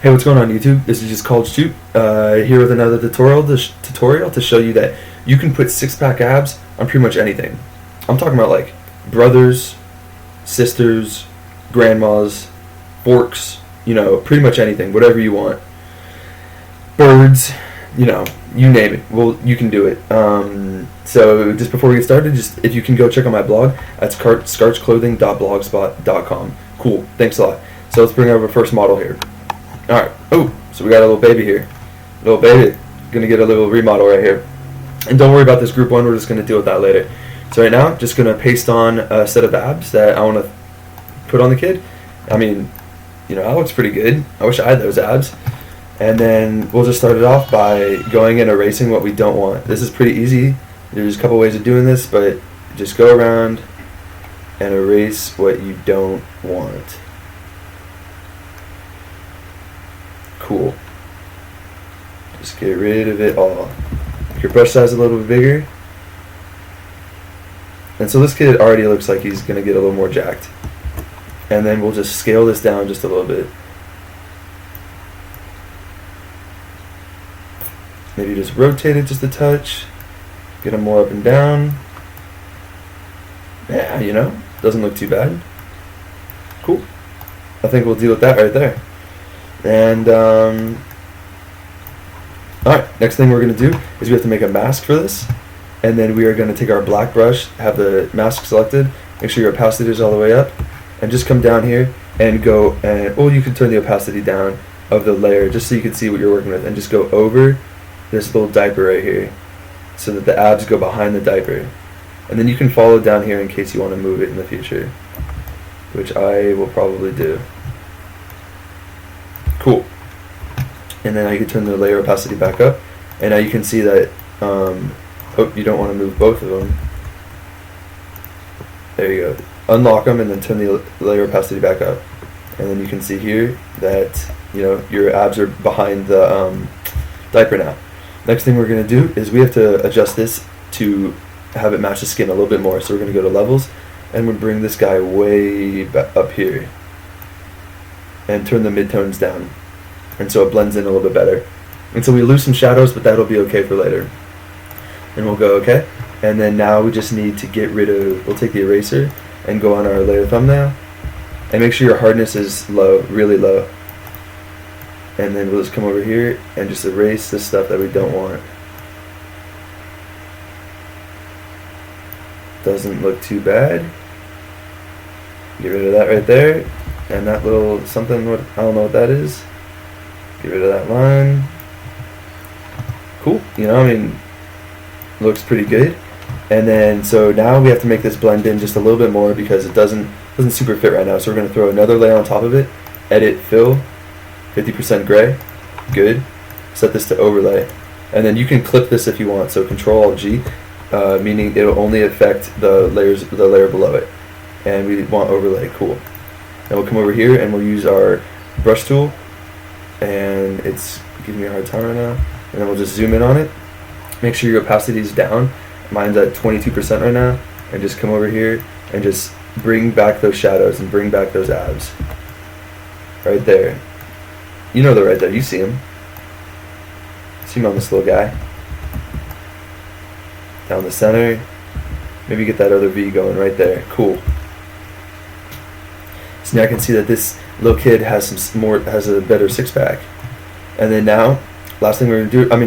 Hey, what's going on YouTube? This is just College Shoot here with another tutorial to show you that you can put six-pack abs on pretty much anything. I'm talking about like brothers, sisters, grandmas, forks, pretty much anything, whatever you want. Birds, you name it. Well, you can do it. So just before we get started, just if you can go check out my blog, that's scarchclothing.blogspot.com. Cool, thanks a lot. So let's bring over our first model here. Alright, so we got a little baby here. Little baby, gonna get a little remodel right here. And don't worry about this group one, we're just gonna deal with that later. So right now, just gonna paste on a set of abs that I wanna put on the kid. I mean, that looks pretty good. I wish I had those abs. And then we'll just start it off by going and erasing what we don't want. This is pretty easy. There's a couple ways of doing this, but just go around and erase what you don't want. Cool. Just get rid of it all. Make your brush size a little bit bigger. And so this kid already looks like he's going to get a little more jacked. And then we'll just scale this down just a little bit. Maybe just rotate it just a touch. Get him more up and down. Yeah, doesn't look too bad. Cool. I think we'll deal with that right there. And alright, next thing we're going to do is we have to make a mask for this. And then we are going to take our black brush, have the mask selected, make sure your opacity is all the way up, and just come down here and go, you can turn the opacity down of the layer just so you can see what you're working with, and just go over this little diaper right here so that the abs go behind the diaper. And then you can follow down here in case you want to move it in the future, which I will probably do. Cool. And then I can turn the layer opacity back up, and now you can see that you don't want to move both of them. There you go. Unlock them and then turn the layer opacity back up, and then you can see here that your abs are behind the diaper now. Next thing we're going to do is we have to adjust this to have it match the skin a little bit more. So we're going to go to levels, and we'll bring this guy way up here and turn the midtones down, and so it blends in a little bit better. And so we lose some shadows, but that'll be okay for later. And we'll go okay. And then now we just need to get rid of, we'll take the eraser and go on our layer thumbnail, and make sure your hardness is low, really low. And then we'll just come over here and just erase the stuff that we don't want. Doesn't look too bad. Get rid of that right there. And that little something, I don't know what that is. Get rid of that line. Cool. Looks pretty good. And then, so now we have to make this blend in just a little bit more because it doesn't super fit right now. So we're going to throw another layer on top of it. Edit, fill, 50% gray. Good. Set this to overlay. And then you can clip this if you want. So Control-Alt-G, meaning it'll only affect the layer below it. And we want overlay. Cool. Then we'll come over here and we'll use our brush tool, and it's giving me a hard time right now. And then we'll just zoom in on it. Make sure your opacity is down. Mine's at 22% right now. And just come over here and just bring back those shadows and bring back those abs. Right there. They're right there. You see them. See them on this little guy. Down the center. Maybe get that other V going right there. Cool. So now I can see that this little kid has has a better six-pack. And then now, last thing we're gonna do, one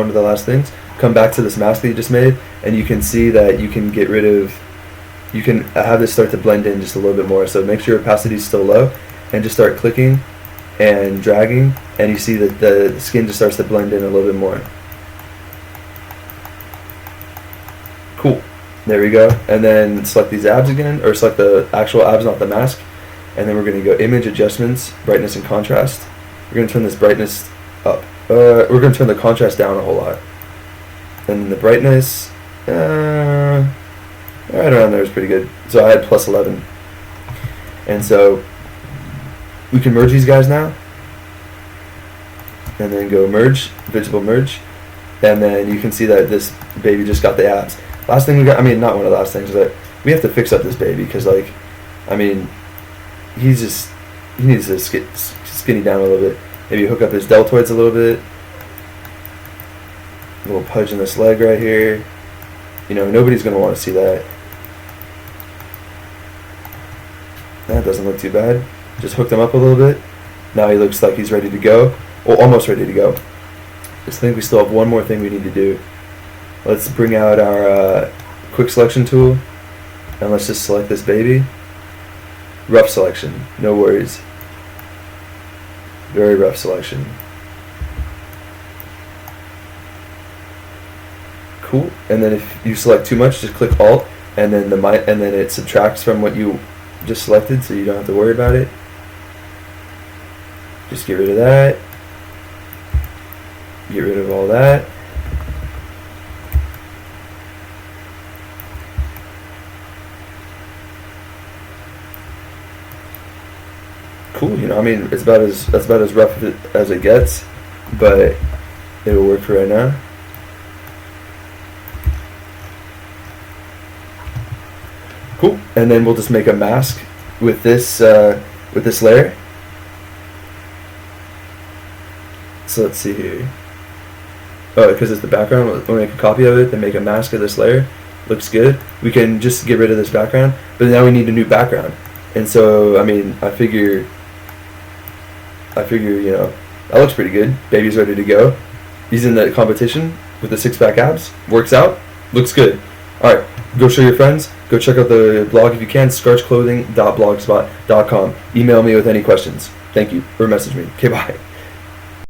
of the last things, come back to this mask that you just made, and you can see that you can have this start to blend in just a little bit more. So make sure your opacity is still low, and just start clicking and dragging, and you see that the skin just starts to blend in a little bit more. Cool. There we go. And then select these abs again, or select the actual abs, not the mask. And then we're going to go Image, Adjustments, Brightness and Contrast. We're going to turn this brightness up. We're going to turn the contrast down a whole lot. And the brightness, right around there is pretty good. So I had +11. And so we can merge these guys now. And then go Merge, Visible Merge. And then you can see that this baby just got the abs. Last thing we got, not one of the last things, but we have to fix up this baby because, he needs to skinny down a little bit. Maybe hook up his deltoids a little bit. A little pudge in this leg right here. You know, nobody's going to want to see that. That doesn't look too bad. Just hooked him up a little bit. Now he looks like he's ready to go. Well, almost ready to go. Just think we still have one more thing we need to do. Let's bring out our quick selection tool. And let's just select this baby. Rough selection. No worries. Very rough selection. Cool. And then if you select too much, just click Alt, and then it subtracts from what you just selected, so you don't have to worry about it. Just get rid of that. Get rid of all that. Cool. You know, I mean, that's about as rough as it gets, but it'll work for right now. Cool. And then we'll just make a mask with this layer. So let's see here. Oh, because it's the background, we'll make a copy of it, then make a mask of this layer. Looks good. We can just get rid of this background, but now we need a new background. And so, I mean, I figure, you know, that looks pretty good. Baby's ready to go. He's in the competition with the six-pack abs. Works out. Looks good. All right, go show your friends. Go check out the blog if you can, scarchclothing.blogspot.com. Email me with any questions. Thank you, or message me. Okay, bye.